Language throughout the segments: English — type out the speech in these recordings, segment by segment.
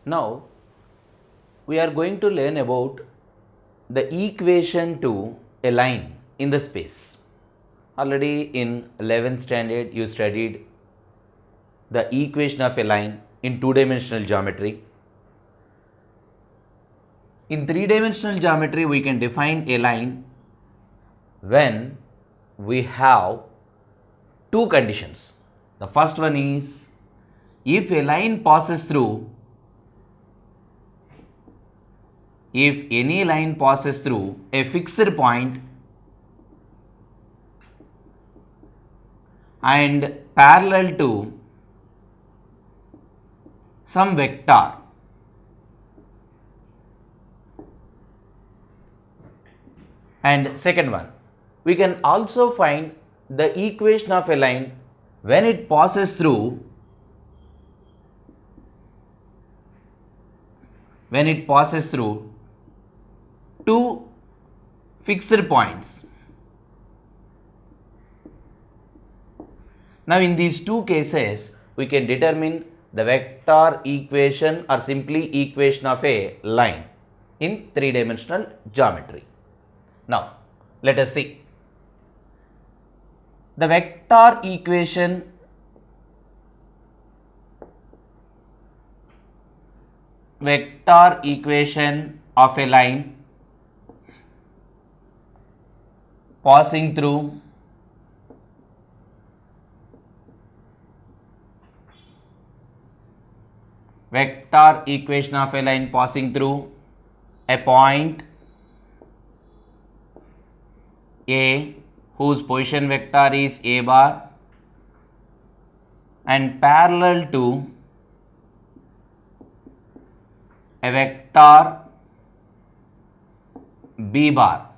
Now we are going to learn about the equation to a line in the space. Already in 11th standard you studied the equation of a line in two-dimensional geometry. In three-dimensional geometry we can define a line when we have two conditions. The first one is if a line passes through, if any line passes through a fixed point and parallel to some vector, and second one, we can also find the equation of a line when it passes through two fixed points. Now in these two cases we can determine the vector equation or simply equation of a line in three-dimensional geometry. Now let us see. The vector equation of a line passing through a point A whose position vector is A bar and parallel to a vector B bar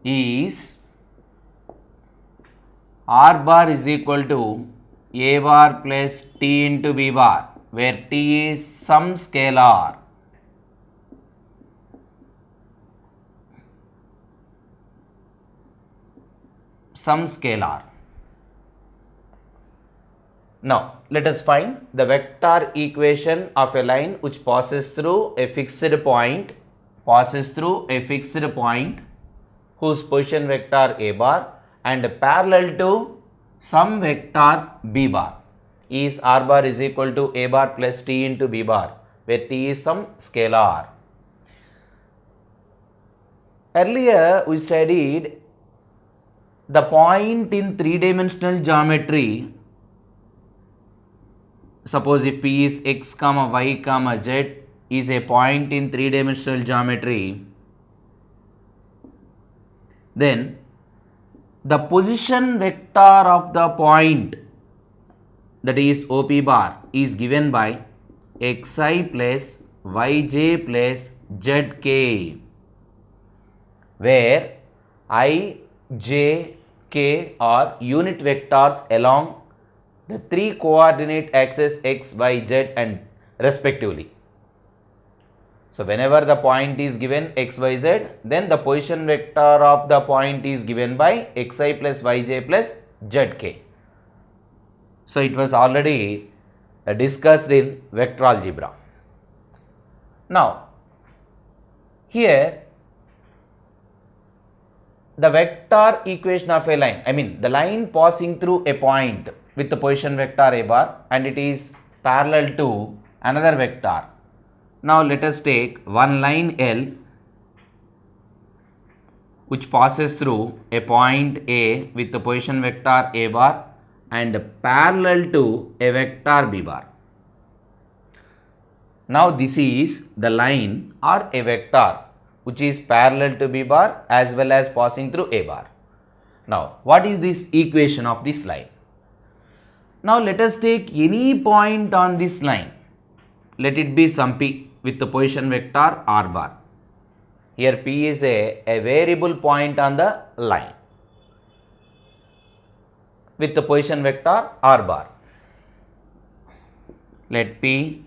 is R bar is equal to A bar plus T into B bar, where T is some scalar. Now let us find the vector equation of a line which passes through a fixed point whose position vector A bar and parallel to some vector B bar is R bar is equal to A bar plus T into B bar, where T is some scalar. Earlier we studied the point in three-dimensional geometry. Suppose if P is x comma y comma z is a point in three-dimensional geometry, then the position vector of the point, that is OP bar, is given by xi plus yj plus zk, where I, j, k are unit vectors along the three coordinate axes x, y, z and respectively. So whenever the point is given x, y, z, then the position vector of the point is given by xi plus yj plus zk. So it was already discussed in vector algebra. Now here the vector equation of a line, the line passing through a point with the position vector A bar and it is parallel to another vector. Now let us take one line L which passes through a point A with the position vector A bar and parallel to a vector B bar. Now this is the line or a vector which is parallel to B bar as well as passing through A bar. Now what is this equation of this line? Now let us take any point on this line. Let it be some P with the position vector R bar. Here P is a variable point on the line with the position vector R bar. Let P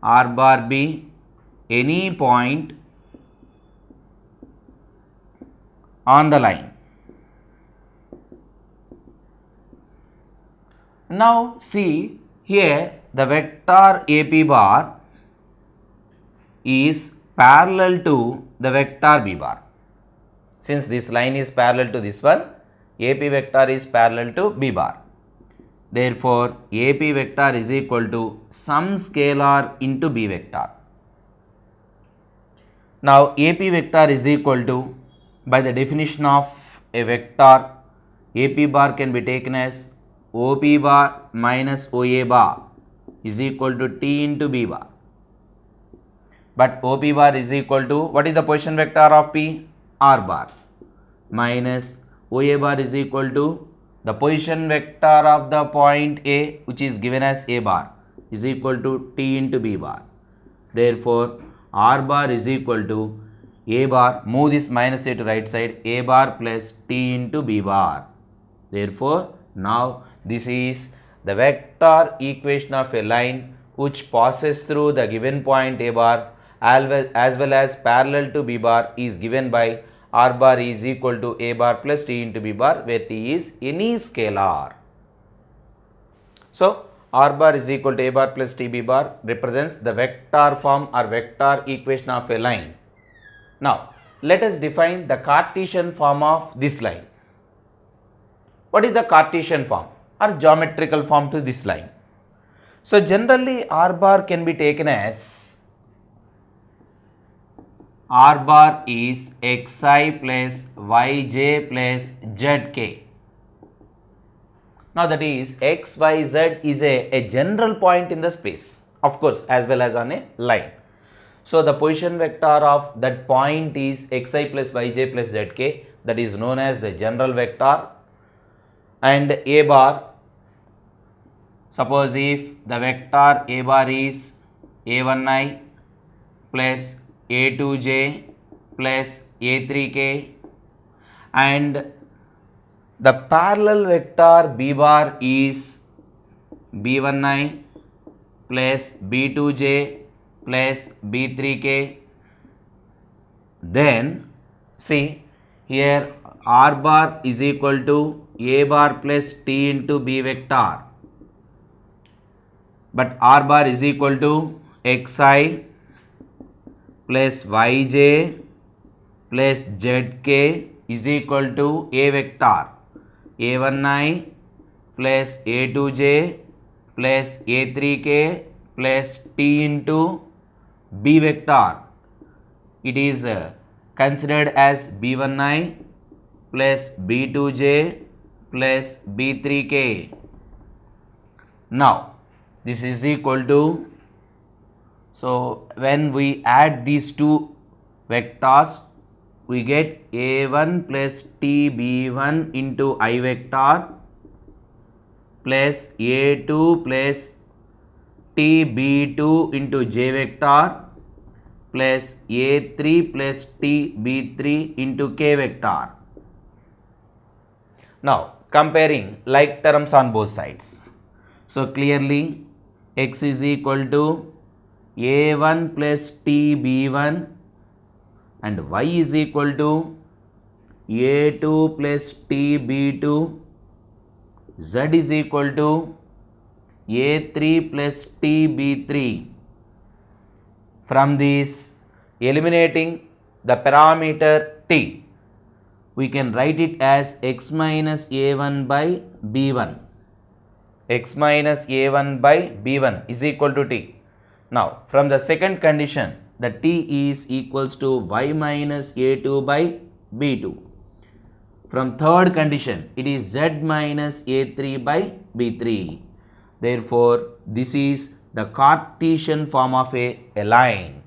R bar be any point on the line. Now see here the vector AP bar is parallel to the vector B bar. Since this line is parallel to this one, AP vector is parallel to B bar. Therefore, AP vector is equal to some scalar into B vector. Now, AP vector is equal to, by the definition of a vector, AP bar can be taken as OP bar minus OA bar is equal to T into B bar. But OP bar is equal to, what is the position vector of P? R bar minus OA bar is equal to the position vector of the point A, which is given as A bar, is equal to T into B bar. Therefore, R bar is equal to A bar, move this minus A to right side, A bar plus T into B bar. Therefore, now this is the vector equation of a line which passes through the given point A bar as well as parallel to B bar is given by R bar is equal to A bar plus T into B bar, where T is any scalar. So, R bar is equal to A bar plus T B bar represents the vector form or vector equation of a line. Now, let us define the Cartesian form of this line. What is the Cartesian form or geometrical form to this line? So, generally R bar can be taken as R bar is xi plus yj plus zk. Now, that is x, y, z is a general point in the space, of course, as well as on a line. So, the position vector of that point is xi plus yj plus zk, that is known as the general vector. And A bar, suppose if the vector A bar is A1i plus A2j plus A3k, and the parallel vector B bar is B1i plus B2j plus B3k, then see here R bar is equal to A bar plus T into B vector, but R bar is equal to xi plus yj plus zk is equal to A vector A1i plus A2j plus A3k plus T into B vector. It is considered as B1i plus B2j plus B3k. Now, this is equal to, so when we add these two vectors, we get A1 plus TB1 into I vector plus A2 plus TB2 into J vector plus A3 plus TB3 into K vector. Now, comparing like terms on both sides. So, clearly x is equal to A1 plus TB1 and y is equal to A2 plus TB2, z is equal to A3 plus TB3. From this, eliminating the parameter t, we can write it as x minus A1 by B1. X minus A1 by B1 is equal to t. Now, from the second condition, the t is equals to y minus A2 by B2. From third condition, it is z minus A3 by B3. Therefore, this is the Cartesian form of a line.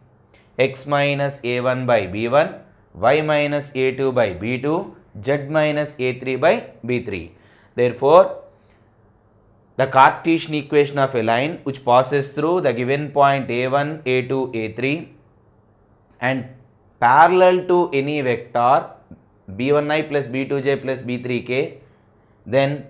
X minus A1 by B1, y minus A2 by B2, z minus A3 by B3. Therefore, the Cartesian equation of a line which passes through the given point A1, A2, A3 and parallel to any vector B1i plus B2j plus B3k, then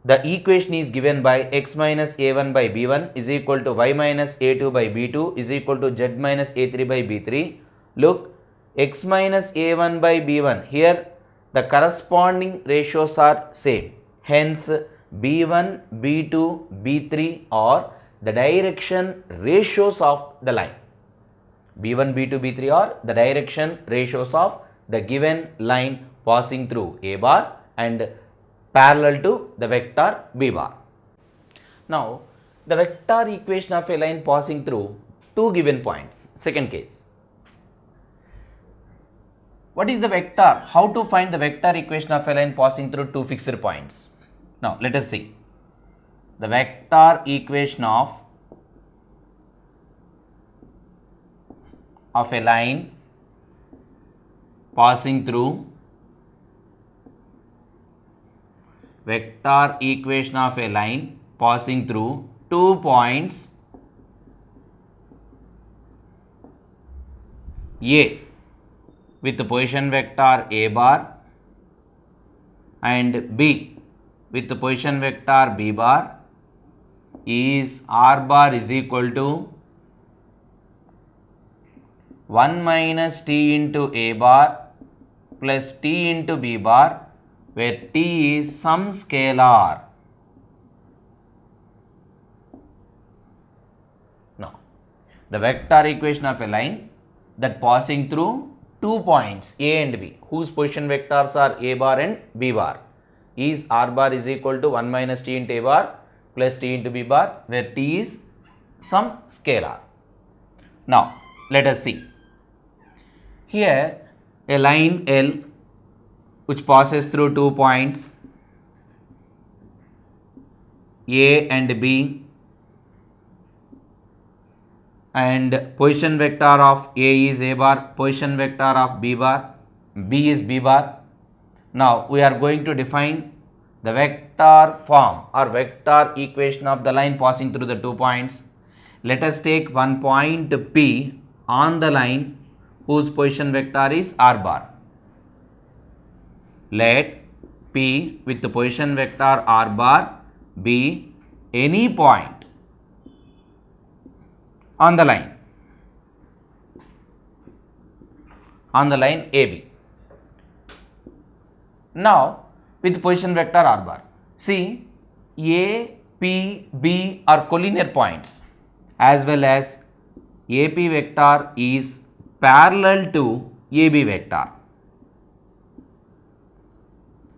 the equation is given by x minus A1 by B1 is equal to y minus A2 by B2 is equal to z minus A3 by B3. Look, x minus A1 by B1, here the corresponding ratios are same. Hence, B1, B2, B3 are the direction ratios of the line. B1, B2, B3 are the direction ratios of the given line passing through A bar and parallel to the vector B bar. Now, the vector equation of a line passing through two given points. Second case. What is the vector? How to find the vector equation of a line passing through two fixed points? Now, let us see. The vector equation of a line passing through vector equation of a line passing through 2 points A with the position vector A bar and B with the position vector B bar is R bar is equal to 1 minus T into A bar plus T into B bar, where T is some scalar. Now, the vector equation of a line that passing through 2 points A and B, whose position vectors are A bar and B bar, is R bar is equal to 1 minus T into A bar plus T into B bar, where T is some scalar. Now, let us see. Here, a line L which passes through 2 points A and B, and position vector of A is A bar, position vector of B bar, B is B bar. Now, we are going to define the vector form or vector equation of the line passing through the 2 points. Let us take one point P on the line whose position vector is R bar. Let P with the position vector R bar be any point on the line AB. Now, with position vector R bar, see A, P, B are collinear points, as well as AP vector is parallel to AB vector.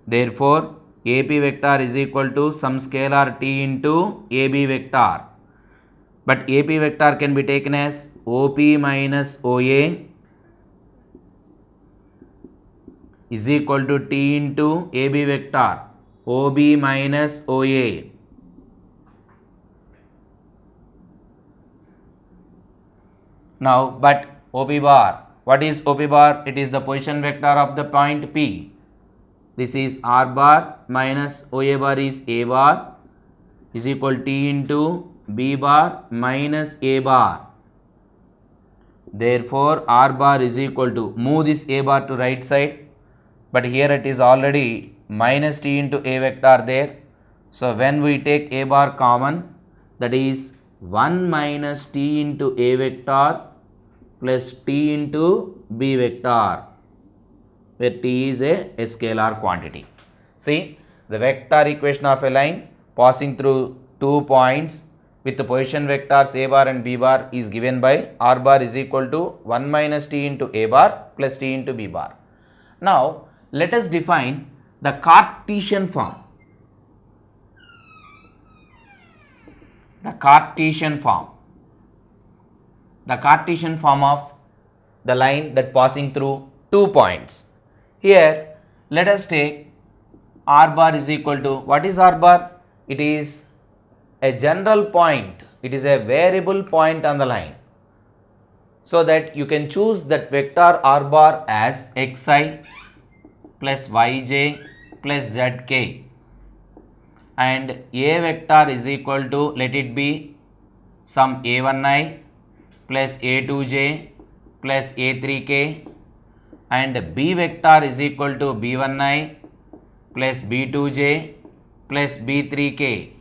Therefore, AP vector is equal to some scalar T into AB vector. But AP vector can be taken as OP minus OA is equal to T into AB vector, OB minus OA. Now, but OP bar, what is OP bar? It is the position vector of the point P. This is R bar minus OA bar is A bar is equal to T into B bar minus A bar. Therefore, R bar is equal to, move this A bar to right side, but here it is already minus T into A vector there. So, when we take A bar common, that is 1 minus T into A vector plus T into B vector, where T is a scalar quantity. See, the vector equation of a line passing through 2 points with the position vectors A bar and B bar is given by R bar is equal to 1 minus T into A bar plus T into B bar. Now, let us define the Cartesian form. The Cartesian form of the line that passing through 2 points. Here, let us take R bar is equal to, what is R bar? It is a general point, it is a variable point on the line. So that you can choose that vector R bar as xi plus yj plus zk, and A vector is equal to, let it be some a1i plus a2j plus a3k, and B vector is equal to b1i plus b2j plus b3k.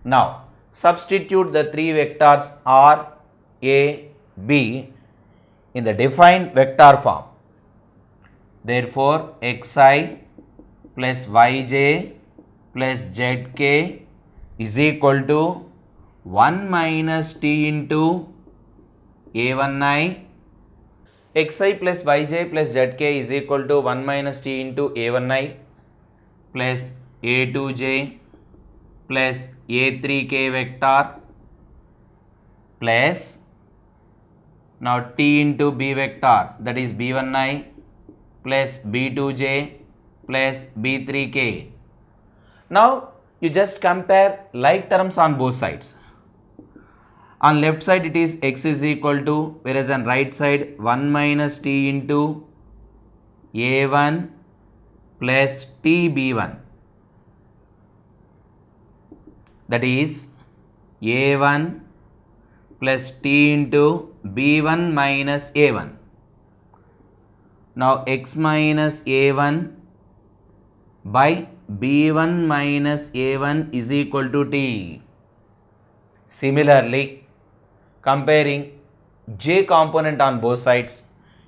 Now, substitute the three vectors R, A, B in the defined vector form. Therefore, xi plus yj plus zk is equal to 1 minus t into a1i xi plus yj plus zk is equal to 1 minus t into a1i plus a2j plus a3k vector plus now t into b vector, that is b1i plus b2j plus b3k. Now you just compare like terms on both sides. On left side it is x is equal to, whereas on right side 1 minus t into a1 plus t b1, that is a1 plus t into b1 minus a1. Now x minus a1 by b1 minus a1 is equal to t. Similarly, comparing j component on both sides,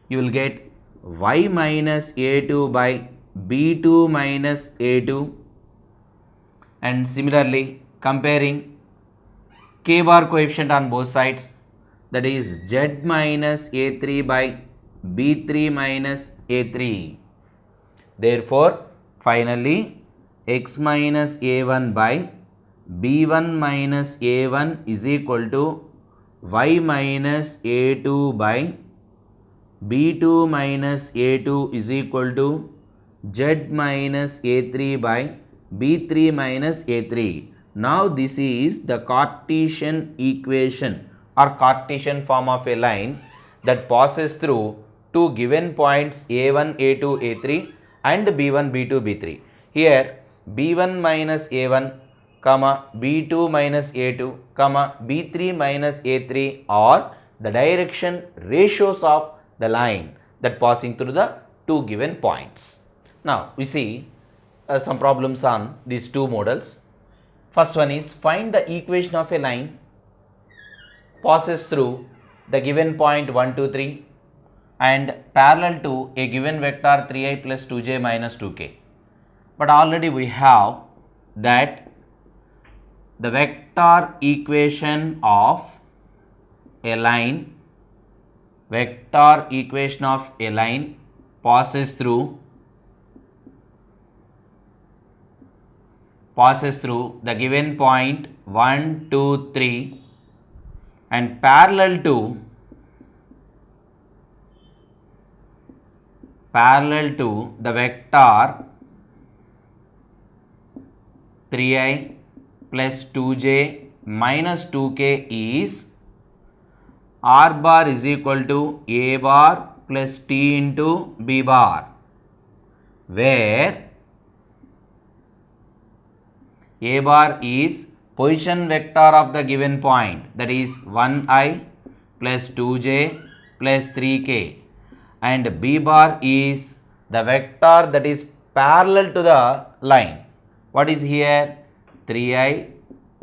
you will get y minus a2 by b2 minus a2, and similarly comparing k bar coefficient on both sides, that is z minus a3 by b3 minus a3. Therefore, finally x minus a1 by b1 minus a1 is equal to y minus a2 by b2 minus a2 is equal to z minus a3 by b3 minus a3. Now this is the Cartesian equation or Cartesian form of a line that passes through two given points a1, a2, a3 and b1, b2, b3. Here b1 minus a1, comma b2 minus a2, comma b3 minus a3 are the direction ratios of the line that passing through the two given points. Now we see some problems on these two models. First one is, find the equation of a line passes through the given point 1, 2, 3 and parallel to a given vector 3i plus 2j minus 2k. But already we have that the vector equation of a line, passes through the given point 1, 2, 3 and parallel to the vector 3i plus 2j minus 2k is r bar is equal to a bar plus t into b bar, where a bar is position vector of the given point, that is 1i plus 2j plus 3k, and b bar is the vector that is parallel to the line. What is here? 3i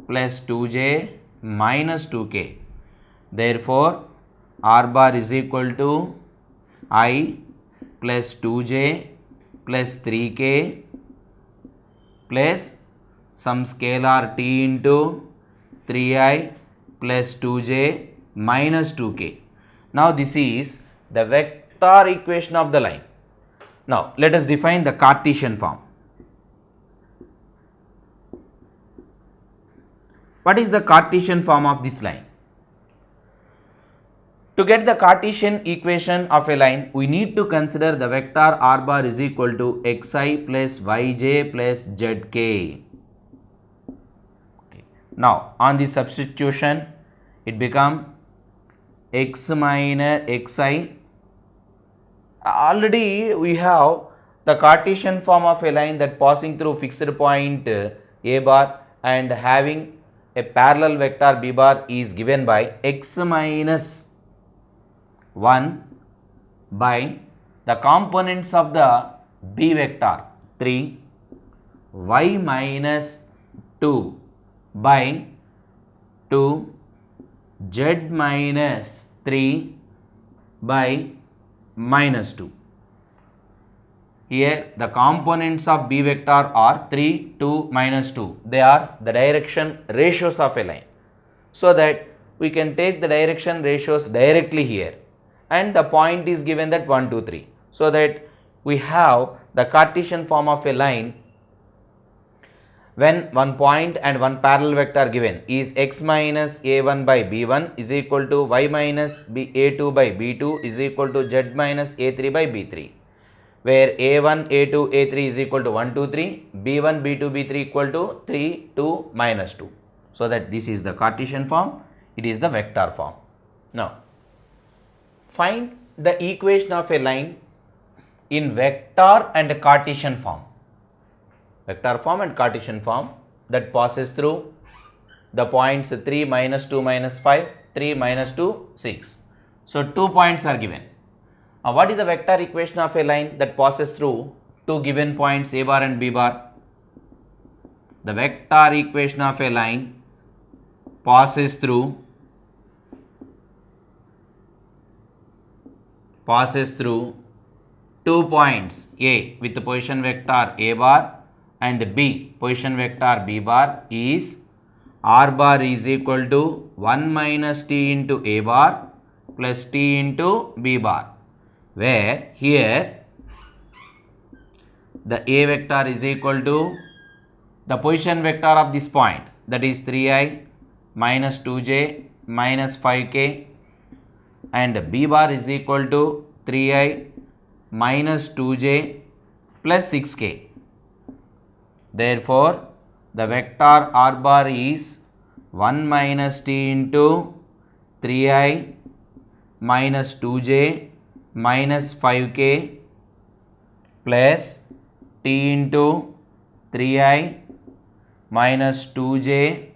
plus 2j minus 2k. Therefore, r bar is equal to I plus 2j plus 3k plus some scalar t into 3i plus 2j minus 2k. Now this is the vector equation of the line. Now let us define the Cartesian form. What is the Cartesian form of this line? To get the Cartesian equation of a line, we need to consider the vector r bar is equal to xi plus yj plus zk. Now on the substitution, it become x minus xi. Already we have the Cartesian form of a line that passing through fixed point a bar and having a parallel vector b bar is given by x minus 1 by the components of the b vector 3, y minus 2 by 2, z minus 3 by minus 2. Here the components of b vector are 3, 2, minus 2. They are the direction ratios of a line. so that we can take the direction ratios directly here, and the point is given that 1, 2, 3, so that we have the Cartesian form of a line when one point and one parallel vector given is x minus a1 by b1 is equal to y minus a2 by b2 is equal to z minus a3 by b3, where a1, a2, a3 is equal to 1, 2, 3, b1, b2, b3 equal to 3, 2, minus 2. So that this is the Cartesian form, it is the vector form. Now, find the equation of a line in vector and Cartesian form. Vector form and Cartesian form that passes through the points 3, minus 2, minus 5, 3, minus 2, 6. So, 2 points are given. Now, what is the vector equation of a line that passes through two given points a bar and b bar? The vector equation of a line passes through 2 points A with the position vector a bar and B position vector b bar is r bar is equal to 1 minus t into a bar plus t into b bar, where here the a vector is equal to the position vector of this point, that is 3i minus 2j minus 5k, and b bar is equal to 3i minus 2j plus 6k. Therefore, the vector r bar is 1 minus t into 3i minus 2j minus 5k plus t into 3i minus 2j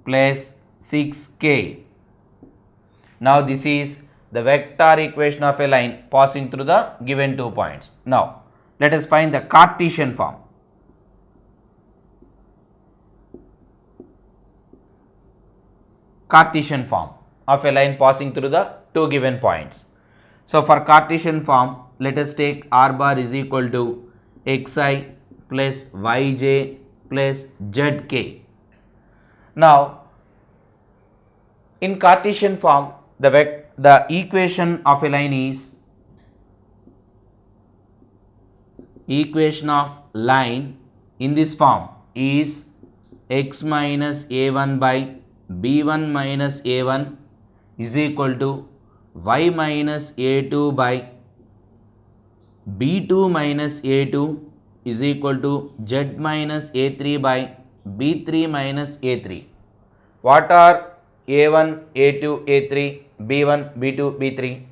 plus 6k. Now, this is the vector equation of a line passing through the given 2 points. Now, let us find the Cartesian form. Cartesian form of a line passing through the two given points. So, for Cartesian form, let us take r bar is equal to xi plus yj plus zk. Now, in Cartesian form, the equation of a line is equation of line in this form is x minus a1 by b1 minus a1 is equal to y minus a2 by b2 minus a2 is equal to z minus a3 by b3 minus a3. What are a1, a2, a3, b1, b2, b3?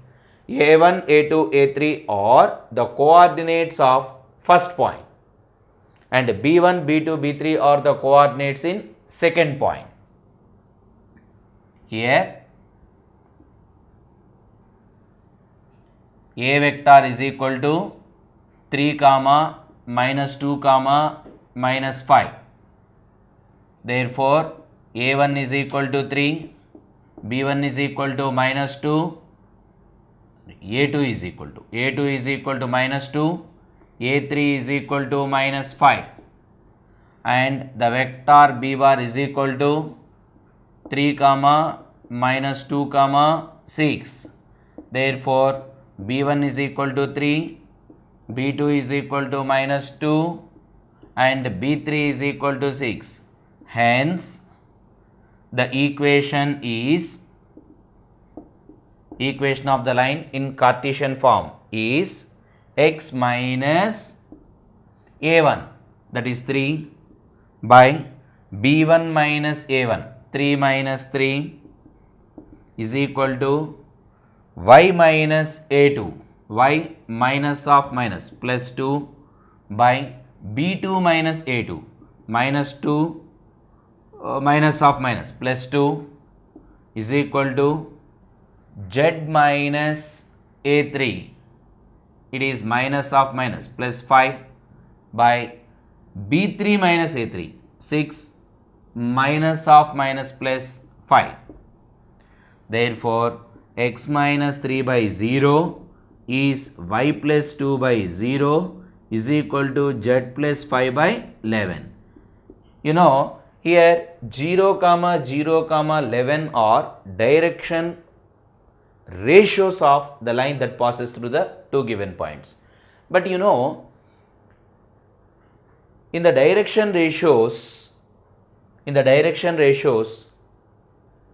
a1, a2, a3 are the coordinates of first point, and b1, b2, b3 are the coordinates in second point. Here a vector is equal to 3 comma minus 2 comma minus 5. Therefore, a1 is equal to 3, b1 is equal to minus 2, a2 is equal to minus 2, a3 is equal to minus 5, and the vector b bar is equal to 3 comma minus 2 comma 6. Therefore, b1 is equal to 3, b2 is equal to minus 2, and b3 is equal to 6. Hence, the equation of the line in Cartesian form is x minus a1, that is 3, by b1 minus a1, 3 minus 3 is equal to y minus a2, y minus of minus plus 2 by b2 minus a2, minus 2 minus of minus plus 2 is equal to z minus a3, it is minus of minus plus 5 by b3 minus a3, 6 minus of minus plus 5. Therefore, x minus 3 by 0 is y plus 2 by 0 is equal to z plus 5 by 11. You know, here 0, 0, 11 are direction ratios of the line that passes through the two given points. But you know, in the direction ratios,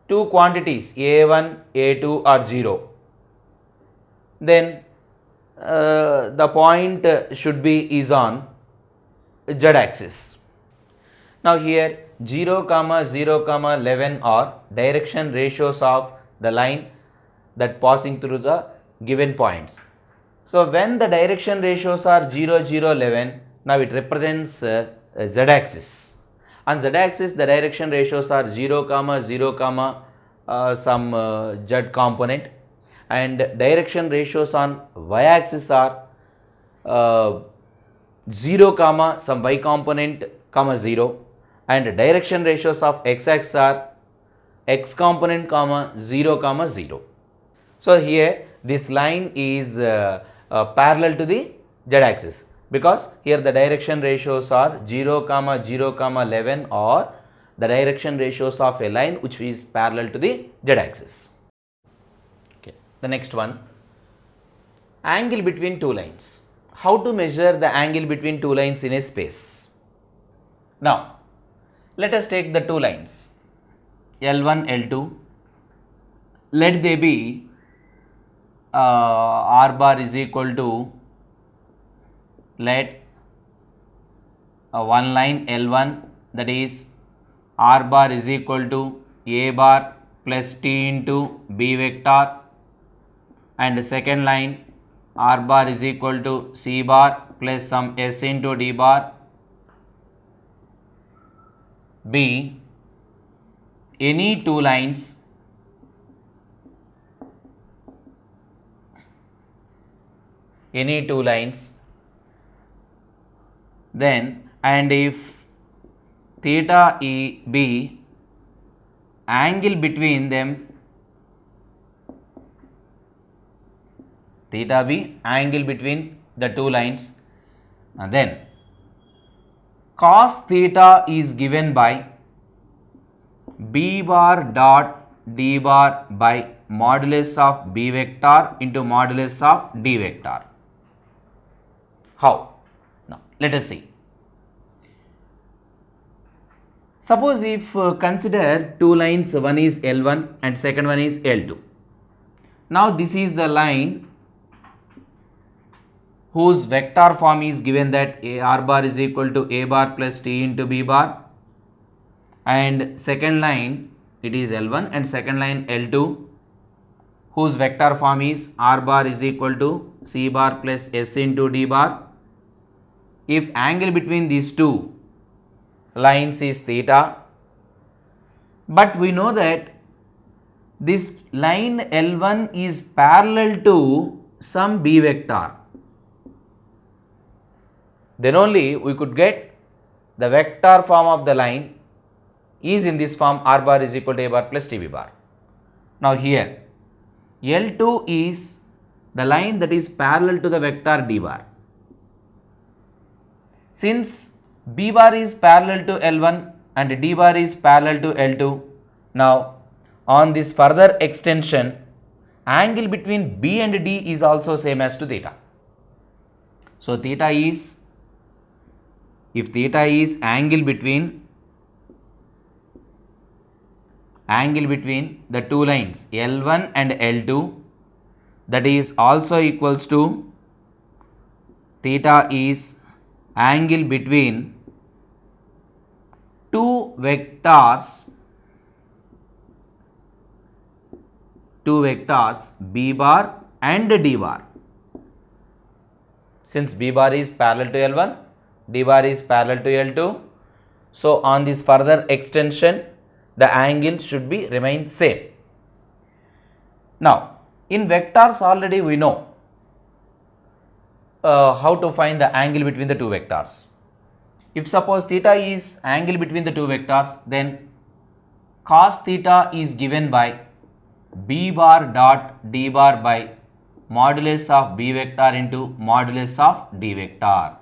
two quantities A1, A2 are 0. Then the point should be is on z axis. Now here 0, 0, 11 are direction ratios of the line that passing through the given points. So when the direction ratios are 0, 0, 11, now it represents z axis. On z axis the direction ratios are 0, 0, some z component, and direction ratios on y axis are 0, some y component, 0, and direction ratios of x axis are x component, 0, 0. So here this line is parallel to the z axis, because here the direction ratios are 0, 0, 11 or the direction ratios of a line which is parallel to the z axis. Okay. The next one, angle between two lines. How to measure the angle between two lines in a space? Now, let us take the two lines L1, L2. Let they be R bar is equal to, let one line L1, that is R bar is equal to A bar plus T into B vector, and the second line R bar is equal to C bar plus some S into D bar. B, any two lines then, and if theta be angle between them, theta be angle between the two lines, then cos theta is given by B bar dot D bar by modulus of B vector into modulus of D vector. How? Now let us see. Suppose if consider two lines, one is L1 and second one is L2. Now this is the line whose vector form is given that R bar is equal to A bar plus T into B bar, and second line it is L1 and second line L2 whose vector form is R bar is equal to C bar plus S into D bar. If angle between these two lines is theta, but we know that this line L1 is parallel to some B vector, then only we could get the vector form of the line is in this form, R bar is equal to A bar plus TB bar. Now here L2 is the line that is parallel to the vector D bar. Since B bar is parallel to L1 and D bar is parallel to L2, now on this further extension, angle between B and D is also same as to theta. So theta is, if theta is angle between the two lines L1 and L2, that is also equals to theta is angle between two vectors B bar and D bar. Since B bar is parallel to L1, D bar is parallel to L2, so on this further extension the angle should be remain same. Now in vectors already we know how to find the angle between the two vectors. If suppose theta is angle between the two vectors, then cos theta is given by B bar dot D bar by modulus of B vector into modulus of D vector.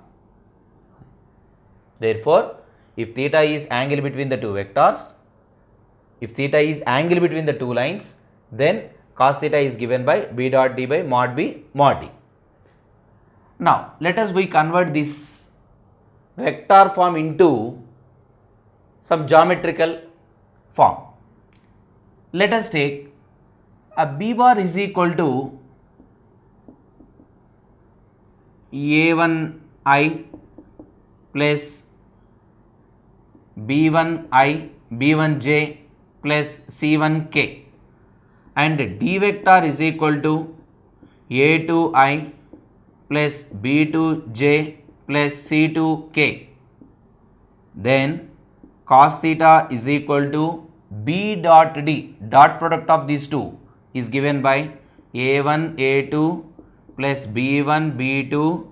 Therefore, if theta is angle between the two vectors, if theta is angle between the two lines, then cos theta is given by b dot d by mod b mod d. Now, let us we convert this vector form into some geometrical form. Let us take a b bar is equal to a1i plus b1i b1j plus c1k, and d vector is equal to a2i plus b2j plus c2k. Then cos theta is equal to b dot d, dot product of these two is given by a1 a2 plus b1 b2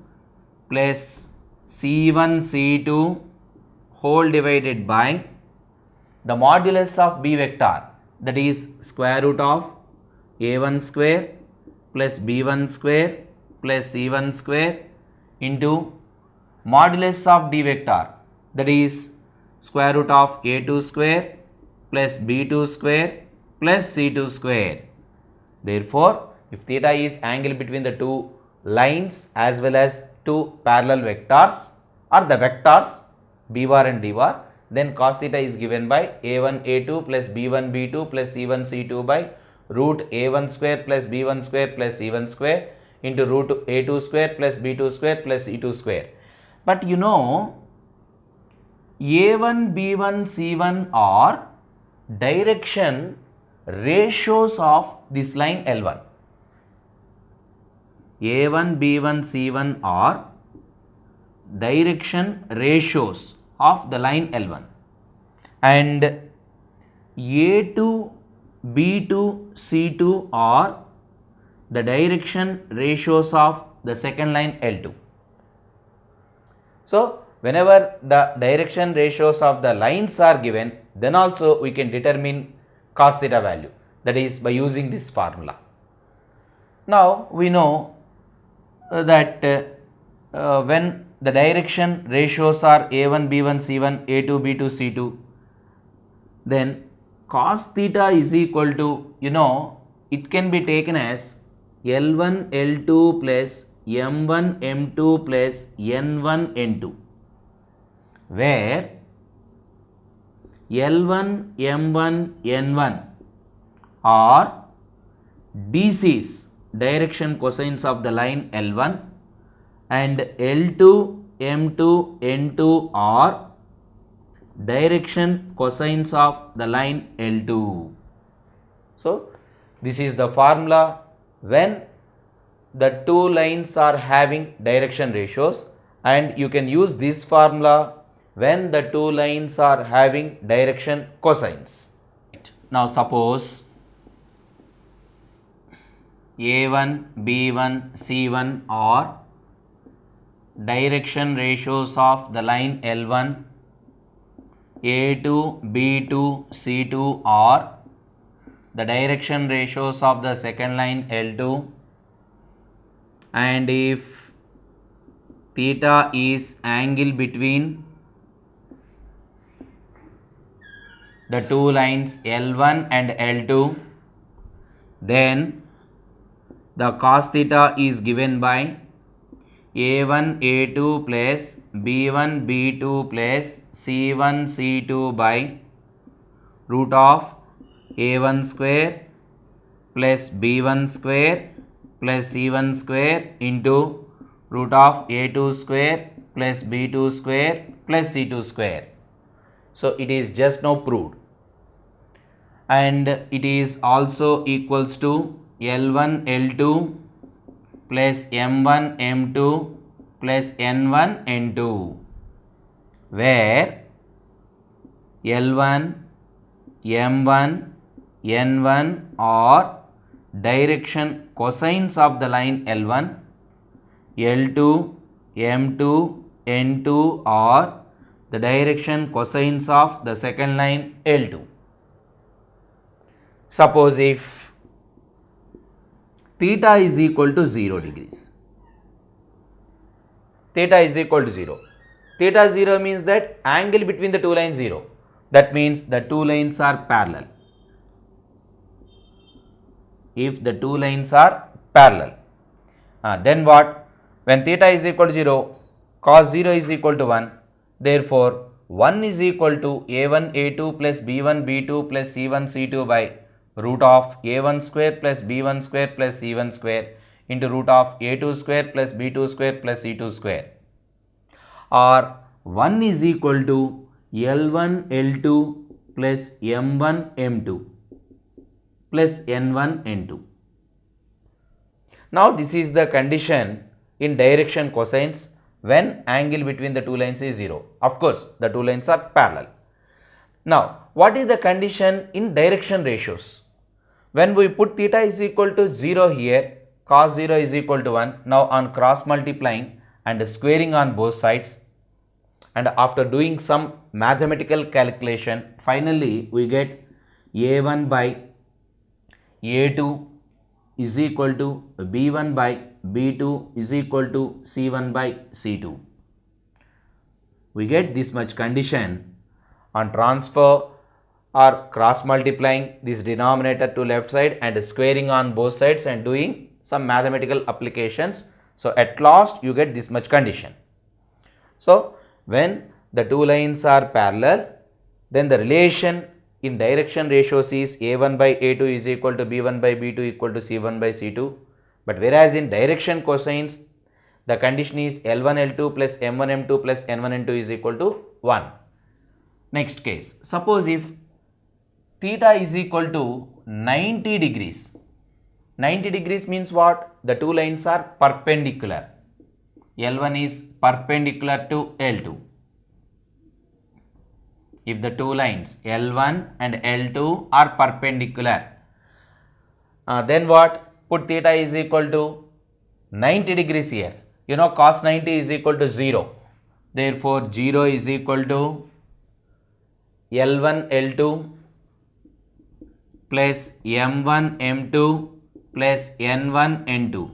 plus c1 c2 whole divided by the modulus of b vector, that is square root of a1 square plus b1 square plus c1 square into modulus of d vector, that is square root of a2 square plus b2 square plus c2 square. Therefore, if theta is angle between the two lines as well as two parallel vectors or the vectors b bar and d bar, then cos theta is given by a1 a2 plus b1 b2 plus c1 c2 by root a1 square plus b1 square plus c1 square into root a2 square plus b2 square plus c2 square. But you know, a1 b1 c1 are direction ratios of this line L1. a1 b1 c1 are direction ratios of the line L1, and a2 b2 c2 are the direction ratios of the second line L2. So, whenever the direction ratios of the lines are given, then also we can determine cos theta value, that is by using this formula. Now, we know that when the direction ratios are a1 b1 c1 a2 b2 c2, then cos theta is equal to, you know, it can be taken as L1 L2 plus M1 M2 plus N1 N2, where L1 M1 N1 are DCs, direction cosines of the line L1, and L2 M2 N2 are direction cosines of the line L2. So, this is the formula when the two lines are having direction ratios, and you can use this formula when the two lines are having direction cosines. Now, suppose a1 b1 c1 are direction ratios of the line L1, a2 b2 c2 are the direction ratios of the second line L2, and if theta is angle between the two lines L1 and L2, then the cos theta is given by a1 a2 plus b1 b2 plus c1 c2 by root of a1 square plus b1 square plus c1 square into root of a2 square plus b2 square plus c2 square. So, it is just now proved, and it is also equals to L1 L2 plus M1 M2 plus N1 N2, where L1 M1 N1 are direction cosines of the line L1, L2 M2 N2 are the direction cosines of the second line L2. Suppose if theta is equal to 0 degrees, theta is equal to 0, theta 0 means that angle between the two lines 0. That means the two lines are parallel. If the two lines are parallel, then what? When theta is equal to 0, cos 0 is equal to 1. Therefore, 1 is equal to a1 a2 plus b1 b2 plus c1 c2 by root of a1 square plus b1 square plus c1 square into root of a2 square plus b2 square plus c2 square. Or 1 is equal to L1 L2 plus M1 M2 plus N1 N2. Now this is the condition in direction cosines when angle between the two lines is 0. Of course, the two lines are parallel. Now, what is the condition in direction ratios? When we put theta is equal to 0 here, cos 0 is equal to 1. Now, on cross multiplying and squaring on both sides, and after doing some mathematical calculation, finally we get a1 by a2 is equal to b1 by b2 is equal to c1 by c2. We get this much condition on transfer or cross multiplying this denominator to left side and squaring on both sides and doing some mathematical applications. So at last you get this much condition. So when the two lines are parallel, then the relation in direction ratios is a1 by a2 is equal to b1 by b2 equal to c1 by c2. But whereas in direction cosines, the condition is L1 L2 plus M1 M2 plus N1 N2 is equal to 1. Next case, suppose if theta is equal to 90 degrees. 90 degrees means what? The two lines are perpendicular. L1 is perpendicular to L2. If the two lines L1 and L2 are perpendicular, then what? Put theta is equal to 90 degrees here. You know cos 90 is equal to 0. Therefore, 0 is equal to L1 L2 plus M1 M2 plus N1 N2.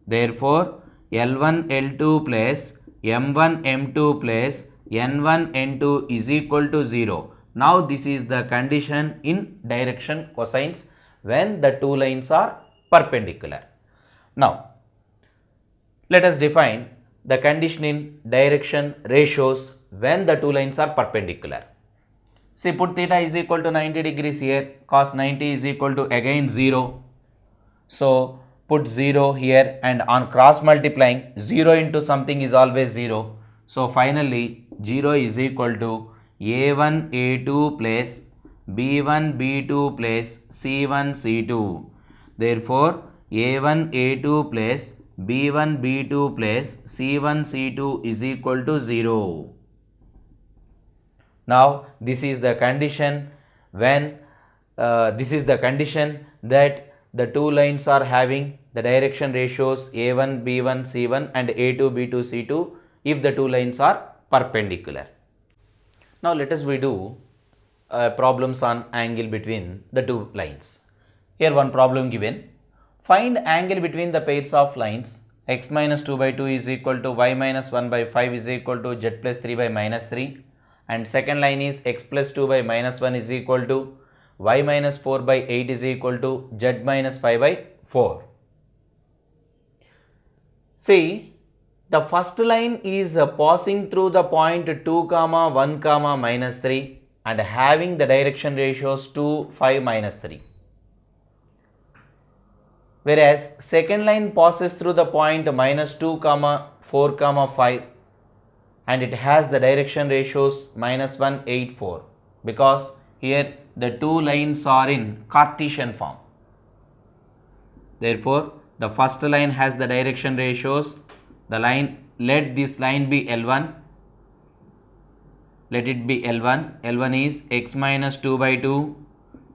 Therefore, L1 L2 plus M1 M2 plus N1 N2 is equal to 0. Now, this is the condition in direction cosines when the two lines are perpendicular. Now, let us define the condition in direction ratios when the two lines are perpendicular. See, put theta is equal to 90 degrees here, cos 90 is equal to again 0. So, put 0 here and on cross multiplying 0 into something is always 0. So, finally 0 is equal to a1 a2 plus b1 b2 plus c1 c2. Therefore, a1 a2 plus b1 b2 plus c1 c2 is equal to 0. Now, this is the condition when that the two lines are having the direction ratios a1 b1 c1 and a2 b2 c2 if the two lines are perpendicular. Now, let us do problems on angle between the two lines. Here one problem given. Find angle between the pairs of lines x minus 2 by 2 is equal to y minus 1 by 5 is equal to z plus 3 by minus 3, and second line is x plus 2 by minus 1 is equal to y minus 4 by 8 is equal to z minus 5 by 4. See, the first line is passing through the point 2 comma 1 comma minus 3 and having the direction ratios 2 5 minus 3. Whereas second line passes through the point minus 2 comma 4 comma 5 and it has the direction ratios minus 1 8 4, because here the two lines are in Cartesian form. Therefore, the first line has the direction ratios. The line, let this line be L1. Let it be L1. L1 is x minus 2 by 2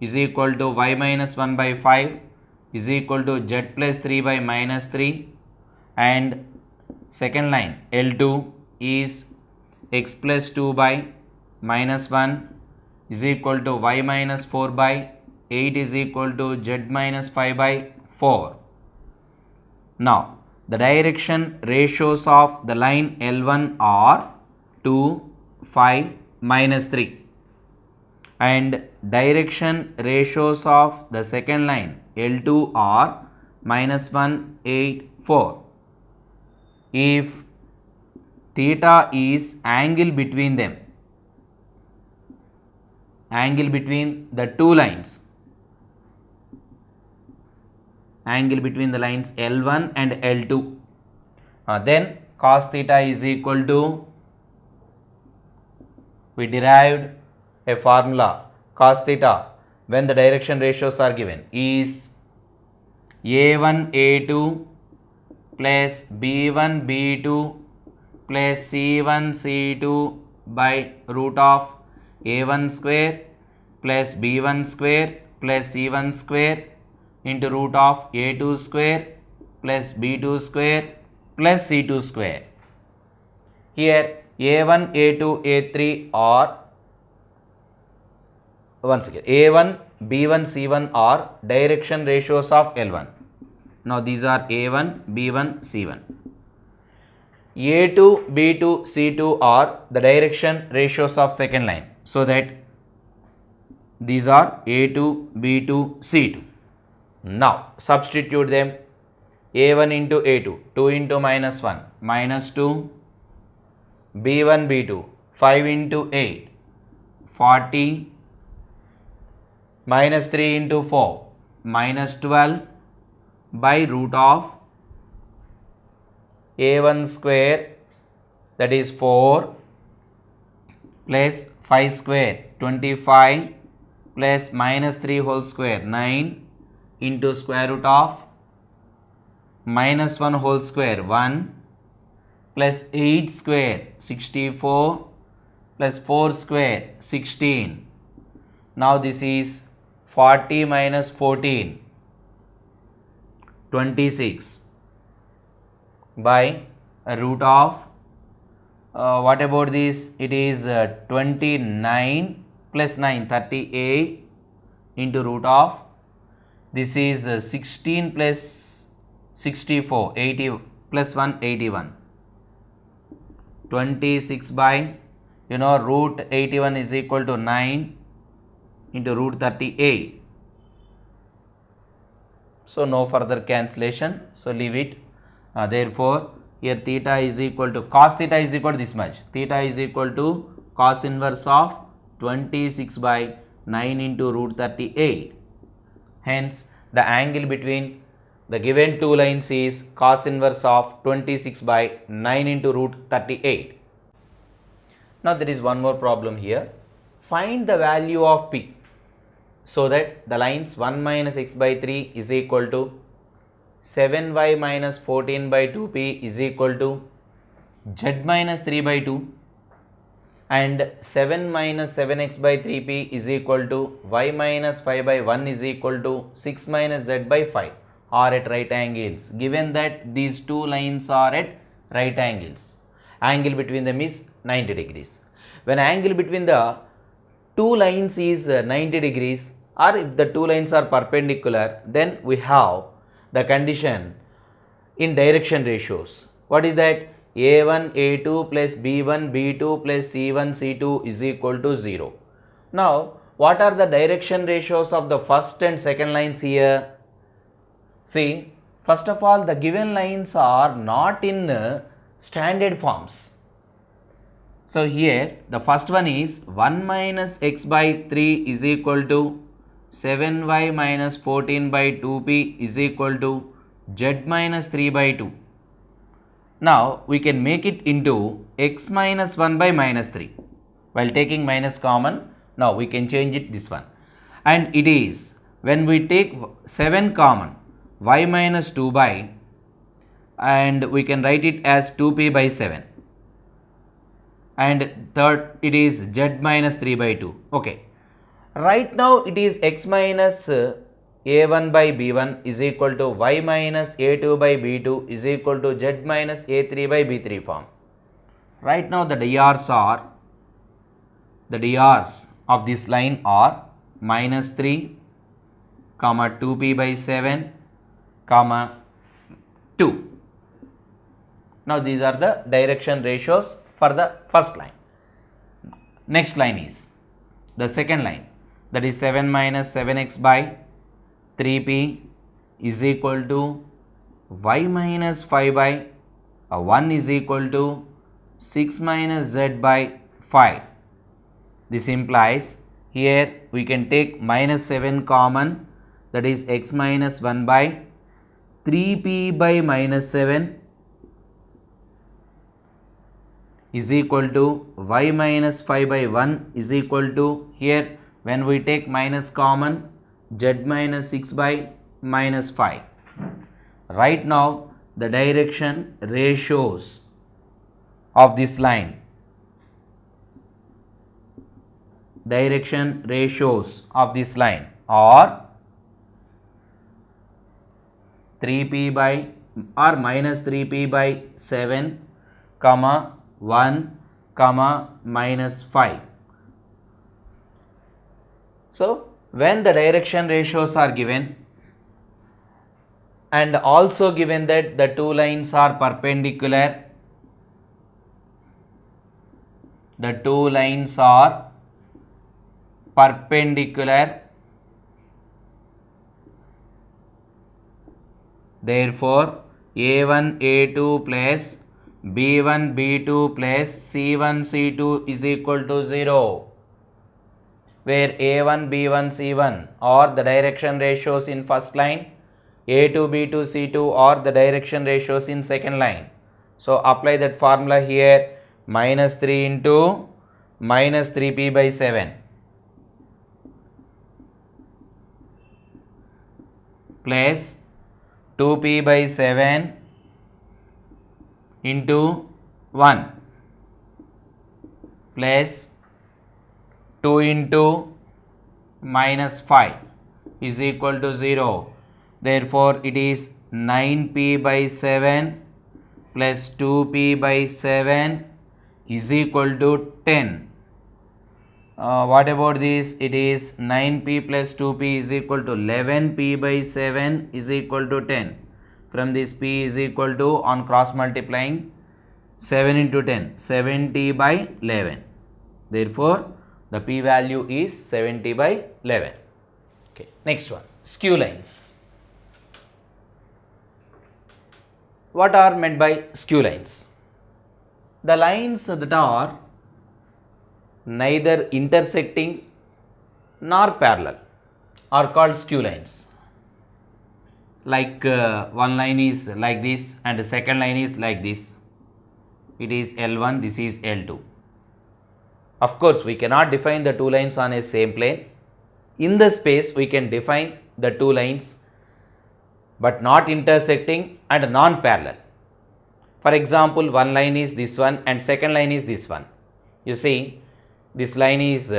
is equal to y minus 1 by 5 is equal to z plus 3 by minus 3, and second line L2 is x plus 2 by minus 1 is equal to y minus 4 by 8 is equal to z minus 5 by 4. Now, the direction ratios of the line L1 are 2, 5, minus 3. And direction ratios of the second line L2 are minus 1, 8, 4. If theta is angle between them, angle between the two lines, angle between the lines L1 and L2, then cos theta is equal to, we derived a formula, cos theta when the direction ratios are given is A1 A2 plus B1 B2 plus C1 C2 by root of A1 square plus B1 square plus C1 square into root of A2 square plus B2 square plus C2 square. Here A1, A2, A3 are, once again, A1, B1, C1 are direction ratios of L1. Now these are A1, B1, C1. A2, B2, C2 are the direction ratios of second line. So that these are A2, B2, C2. Now substitute them. A1 into A2, 2 into minus 1, minus 2, B1, B2, 5 into 8, 40, minus 3 into 4, minus 12 by root of A1 square, that is 4, plus 5 square, 25, plus minus 3 whole square, 9, into square root of minus 1 whole square, 1, plus 8 square, 64, plus 4 square, 16. Now this is 40 minus 14, 26 by root of, what about this? It is 29 plus 9, 38 into root of, this is 16 plus 64, 80 plus 1, 81. 26 by, root 81 is equal to 9 into root 38. So no further cancellation, so leave it. Therefore here theta is equal to, cos theta is equal to this much, theta is equal to cos inverse of 26 by 9 into root 38. Hence the angle between the given two lines is cos inverse of 26 by 9 into root 38. Now there is one more problem here. Find the value of P so that the lines 1 minus x by 3 is equal to 7y minus 14 by 2p is equal to z minus 3 by 2 and 7 minus 7x by 3p is equal to y minus 5 by 1 is equal to 6 minus z by 5 are at right angles, given that these two lines are at right angles. Angle between them is 90 degrees. When angle between the two lines is 90 degrees, or if the two lines are perpendicular, then we have the condition in direction ratios. What is that? A1, A2 plus B1, B2 plus C1, C2 is equal to 0. Now, what are the direction ratios of the first and second lines here? See, first of all, the given lines are not in standard forms. So here, the first one is 1 minus x by 3 is equal to 7y minus 14 by 2p is equal to z minus 3 by 2. Now, we can make it into x minus 1 by minus 3. While taking minus common, now we can change it this one. And it is, when we take 7 common, y minus 2 by, and we can write it as 2p by 7. And third, it is z minus 3 by 2. Okay. Right now, it is x minus a1 by b1 is equal to y minus a2 by b2 is equal to z minus a3 by b3 form. Right now, the drs of this line are minus 3, comma 2p by 7, comma 2. Now, these are the direction ratios for the first line. Next line is the second line, that is 7 minus 7x by 3p is equal to y minus 5 by 1 is equal to 6 minus z by 5. This implies here we can take minus 7 common, that is x minus 1 by 3p by minus 7 is equal to y minus 5 by 1 is equal to, here when we take minus common, z minus 6 by minus 5. Right now the direction ratios of this line, are 3p by or minus 3p by 7 comma 1 comma minus 5. So when the direction ratios are given and also given that the two lines are perpendicular, therefore a1 a2 plus b1 b2 plus c1 c2 is equal to 0, where a1 b1 c1 are the direction ratios in first line, a2 b2 c2 are the direction ratios in second line. So apply that formula here, minus 3 into minus 3p by 7 plus 2p by 7 into 1 plus 2 into minus 5 is equal to 0. Therefore it is 9p by 7 plus 2p by 7 is equal to 10. What about this? It is 9p plus 2p is equal to 11p by 7 is equal to 10. From this p is equal to, on cross multiplying, 7 into 10, 70 by 11. Therefore the p value is 70 by 11. Okay. Next one, skew lines. What are meant by skew lines? The lines that are neither intersecting nor parallel are called skew lines. Like one line is like this and the second line is like this. It is L1, this is L2. Of course, we cannot define the two lines on a same plane. In the space, we can define the two lines but not intersecting and non-parallel. For example, one line is this one and second line is this one. You see, this line is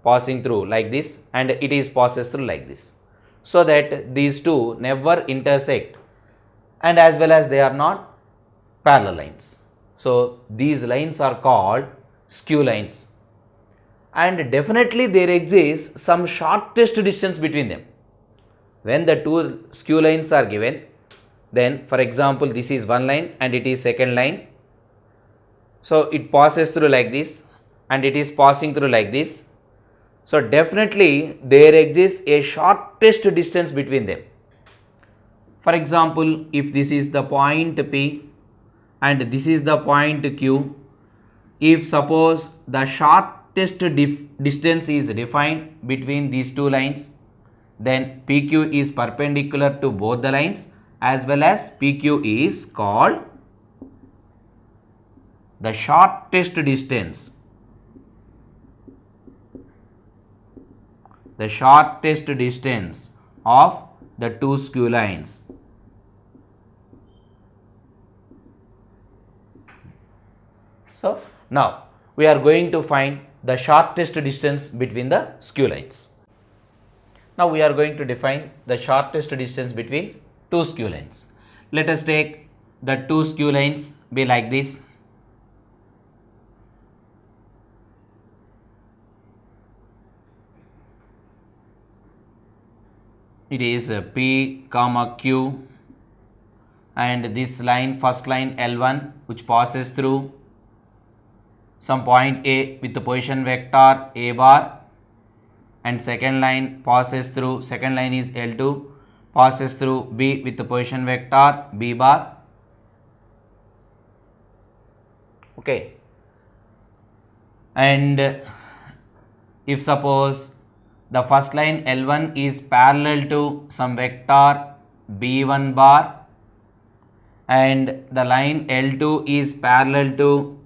passing through like this and it is passes through like this. So that these two never intersect and as well as they are not parallel lines. So these lines are called skew lines, and definitely there exists some shortest distance between them. When the two skew lines are given, then for example this is one line and it is second line. So it passes through like this and it is passing through like this. So definitely there exists a shortest distance between them. For example, if this is the point P and this is the point Q, if suppose the shortest distance is defined between these two lines, then PQ is perpendicular to both the lines as well as PQ is called the shortest distance. The shortest distance of the two skew lines. So now we are going to find the shortest distance between the skew lines. Now we are going to define the shortest distance between two skew lines. Let us take the two skew lines be like this. It is P comma Q, and this line, first line L1 which passes through some point A with the position vector A bar, and second line passes through, second line is L2, passes through B with the position vector B bar. Okay. And if suppose the first line L1 is parallel to some vector B1 bar and the line L2 is parallel to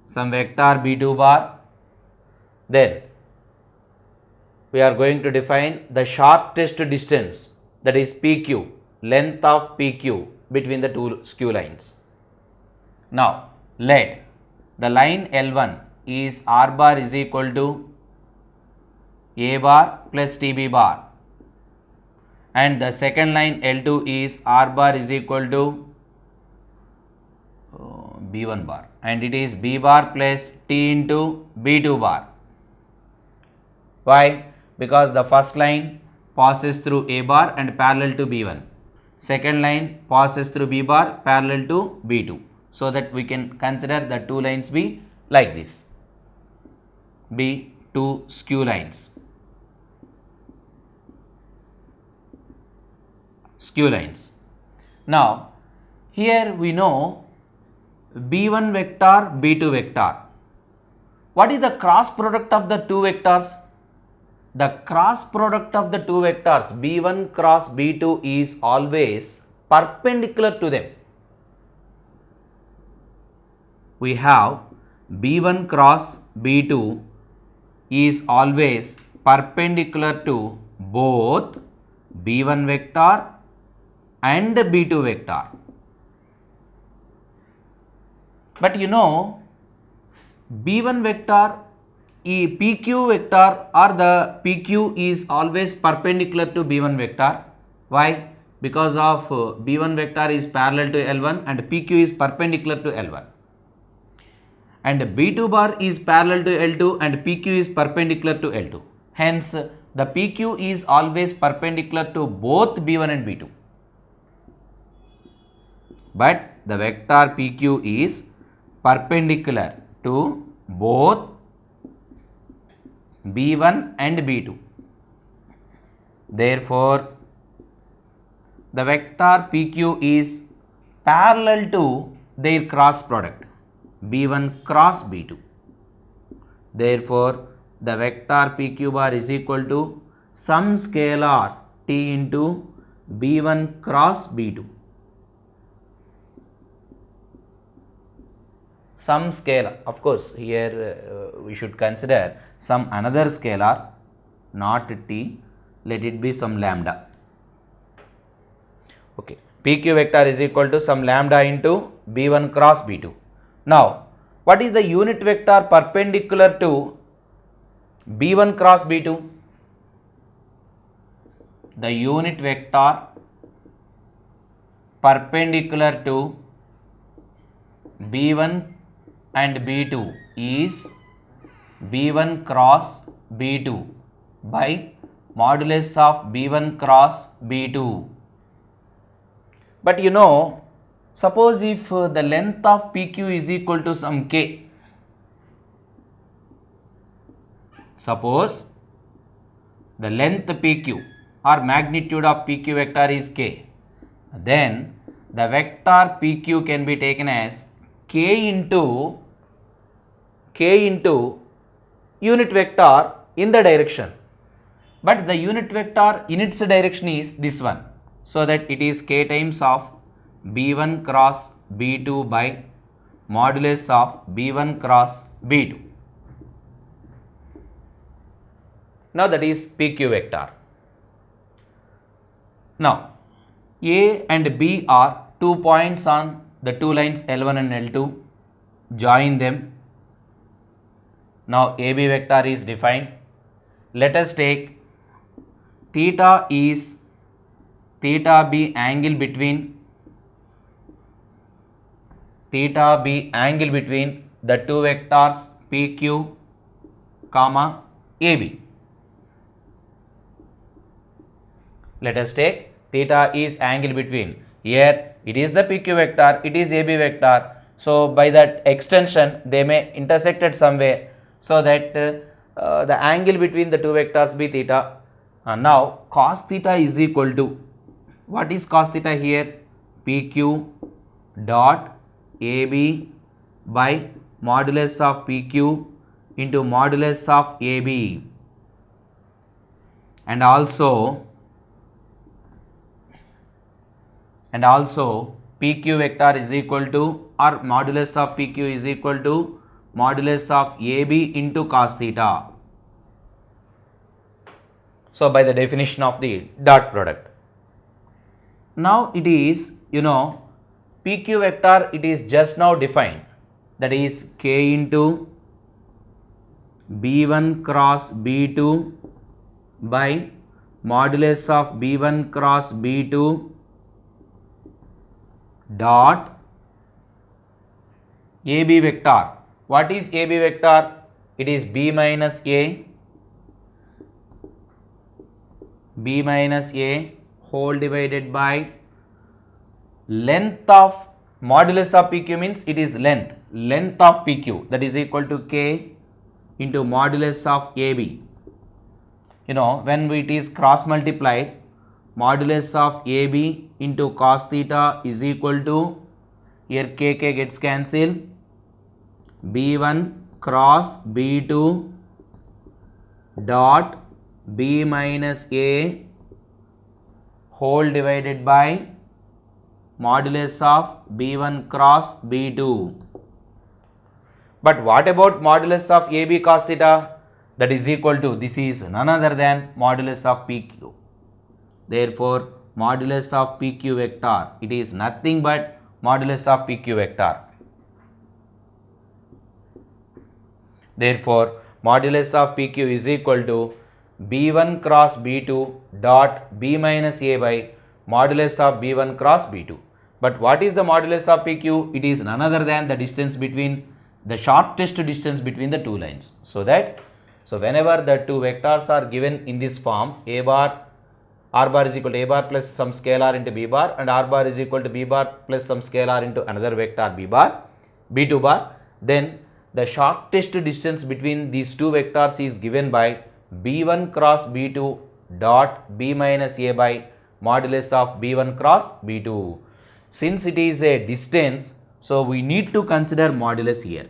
some vector B2 bar, then we are going to define the shortest distance, that is PQ, length of PQ between the two skew lines. Now let the line L1 is R bar is equal to A bar plus TB bar, and the second line L2 is R bar is equal to B1 bar, and it is B bar plus T into B2 bar. Why? Because the first line passes through A bar and parallel to B1. Second line passes through B bar parallel to B2. So that we can consider the two lines be like this. Be two skew lines. Skew lines. Now here we know B1 vector, B2 vector. What is the cross product of the two vectors? The cross product of the two vectors B1 cross B2 is always perpendicular to them. We have B1 cross B2 is always perpendicular to both B1 vector and B2 vector. But you know, B1 vector, PQ vector or the PQ is always perpendicular to B1 vector. Why? Because of B1 vector is parallel to L1 and PQ is perpendicular to L1. And B2 bar is parallel to L2 and PQ is perpendicular to L2. Hence, the PQ is always perpendicular to both B1 and B2. But the vector PQ is perpendicular to both B1 and B2. Therefore, the vector PQ is parallel to their cross product B1 cross B2. Therefore, the vector PQ bar is equal to some scalar T into B1 cross B2. Some scalar, of course, here we should consider some another scalar, not T, let it be some lambda. Okay, PQ vector is equal to some lambda into B1 cross B2. Now, what is the unit vector perpendicular to B1 cross B2? The unit vector perpendicular to B1 and B2 is B1 cross B2 by modulus of B1 cross B2. But you know, suppose if the length of PQ is equal to some k, suppose the length PQ or magnitude of PQ vector is k, then the vector PQ can be taken as k into unit vector in the direction, but the unit vector in its direction is this one, so that it is k times of B1 cross B2 by modulus of B1 cross B2. Now that is PQ vector. Now A and B are 2 points on the two lines L1 and L2. Join them. Now AB vector is defined. Let us take theta is theta B angle between the two vectors PQ comma AB. Let us take theta is angle between, here it is the PQ vector, it is AB vector, So by that extension they may intersect at somewhere, so that the angle between the two vectors be theta. Now cos theta is equal to, what is cos theta here? PQ dot AB by modulus of PQ into modulus of AB, and also PQ vector is equal to, or modulus of PQ is equal to modulus of AB into cos theta. So by the definition of the dot product. Now it is, PQ vector, it is just now defined, that is K into B1 cross B2 by modulus of B1 cross B2 dot AB vector. What is AB vector? It is B minus A whole divided by length of, modulus of PQ means it is length of PQ, that is equal to K into modulus of AB. When it is cross multiplied, modulus of AB into cos theta is equal to, here KK gets cancelled, B1 cross B2 dot B minus A whole divided by modulus of B1 cross B2. But what about modulus of AB cos theta? That is equal to, this is none other than modulus of PQ. Therefore, modulus of PQ vector, it is nothing but modulus of PQ vector. Therefore, modulus of PQ is equal to B1 cross B2 dot B minus A by modulus of B1 cross B2. But what is the modulus of PQ? It is none other than the distance between, the shortest distance between the two lines. So whenever the two vectors are given in this form, A bar, R bar is equal to A bar plus some scalar into B bar, and R bar is equal to B bar plus some scalar into another vector B bar, B2 bar, then the shortest distance between these two vectors is given by B1 cross B2 dot B minus A by modulus of B1 cross B2. Since it is a distance, so we need to consider modulus here,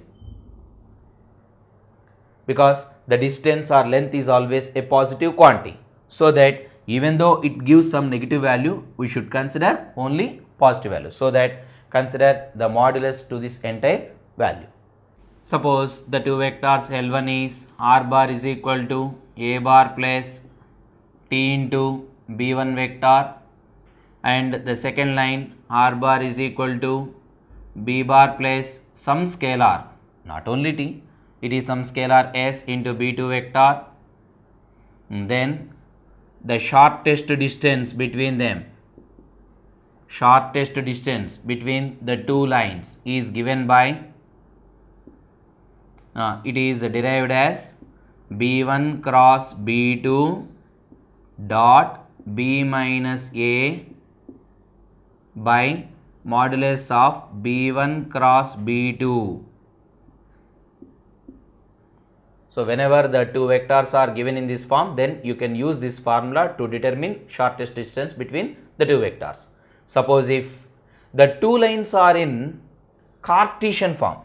because the distance or length is always a positive quantity, so that even though it gives some negative value, we should consider only positive value, so that consider the modulus to this entire value. Suppose the two vectors L1 is R bar is equal to A bar plus T into B1 vector, and the second line R bar is equal to B bar plus some scalar, not only T, it is some scalar S into B2 vector. And then the shortest distance between them, the two lines is given by, it is derived as B1 cross B2 dot B minus A by modulus of B1 cross B2. So whenever the two vectors are given in this form, then you can use this formula to determine shortest distance between the two vectors. Suppose if the two lines are in Cartesian form,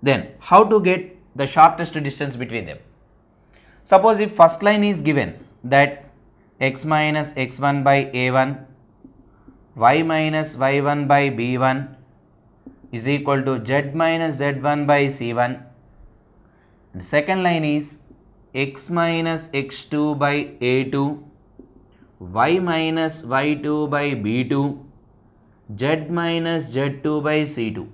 then how to get the shortest distance between them? Suppose if first line is given that x minus x1 by a1, y minus y1 by b1 is equal to z minus z1 by c1, and second line is x minus x2 by a2, y minus y2 by b2, z minus z2 by c2.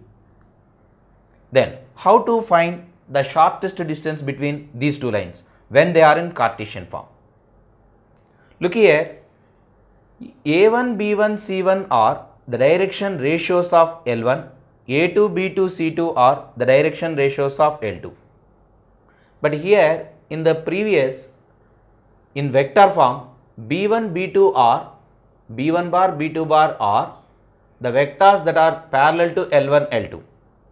Then how to find the shortest distance between these two lines when they are in Cartesian form? Look here, a1, b1, c1 are the direction ratios of L1, a2, b2, c2 are the direction ratios of L2. But here in the previous, in vector form, b1, b2 are B1 bar, B2 bar are the vectors that are parallel to L1, L2.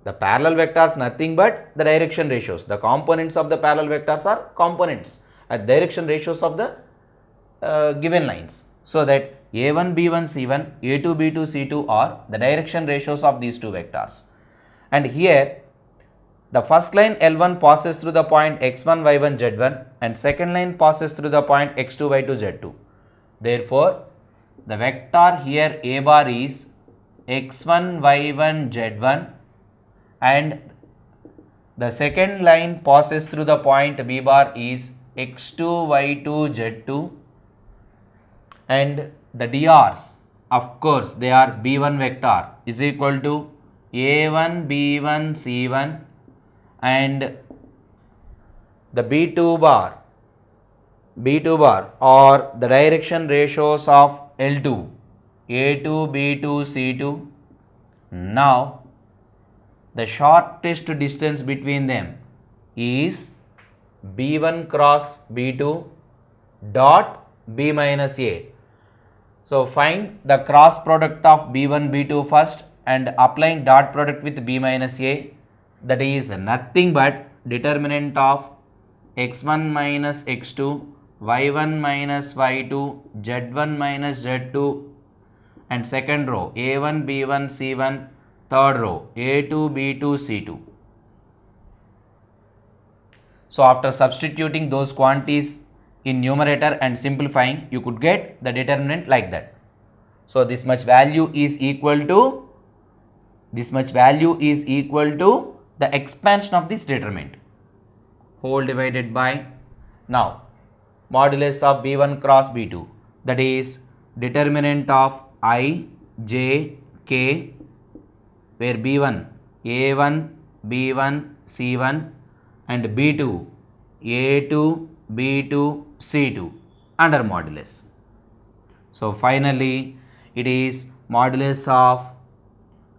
The parallel vectors nothing but the direction ratios. The components of the parallel vectors are components at direction ratios of the given lines. So that A1, B1, C1, A2, B2, C2 are the direction ratios of these two vectors. And here the first line L1 passes through the point x1, y1, z1 and second line passes through the point x2, y2, z2. Therefore, the vector here A bar is x1, y1, z1 and the second line passes through the point B bar is x2, y2, z2 and the DRs, of course, they are B1 vector is equal to A1, B1, C1 and the B2 bar or the direction ratios of L2, A2, B2, C2. Now, the shortest distance between them is B1 cross B2 dot B minus A. So, find the cross product of B1, B2 first and applying dot product with B minus A, that is nothing but determinant of x1 minus x2, y1 minus y2, z1 minus z2 and second row A1, B1, C1, third row A2, B2, C2. So, after substituting those quantities in numerator and simplifying, you could get the determinant like that. So, this much value is equal to the expansion of this determinant, whole divided by now modulus of B1 cross B2, that is determinant of I, J, K, where B1 A1, B1, C1 and B2 A2, B2, C2 under modulus. So, finally, it is modulus of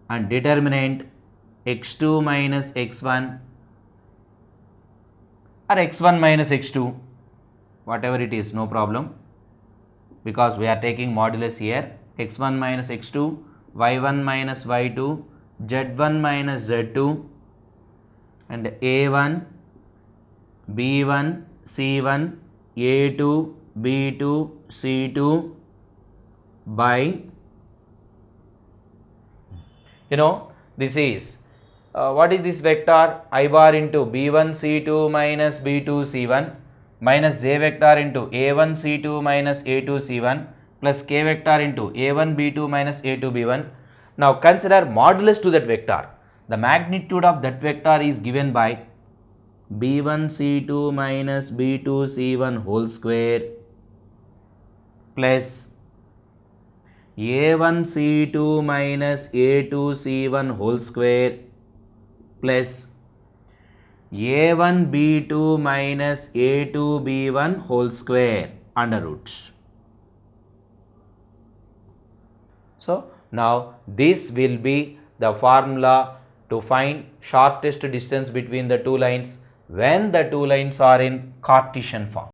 and determinant x2 minus x1 or x1 minus x2, whatever it is, no problem, because we are taking modulus here, x1 minus x2, y1 minus y2, z1 minus z2 and A1, B1, C1, A2, B2, C2 by, this is what is this vector? I bar into B1 C2 minus B2 C1 minus J vector into A1 C2 minus A2 C1 plus K vector into A1 B2 minus A2 B1. Now consider modulus to that vector. The magnitude of that vector is given by B1 C2 minus B2 C1 whole square plus A1 C2 minus A2 C1 whole square plus A1 B2 minus A2 B1 whole square under roots. So, now this will be the formula to find shortest distance between the two lines when the two lines are in Cartesian form.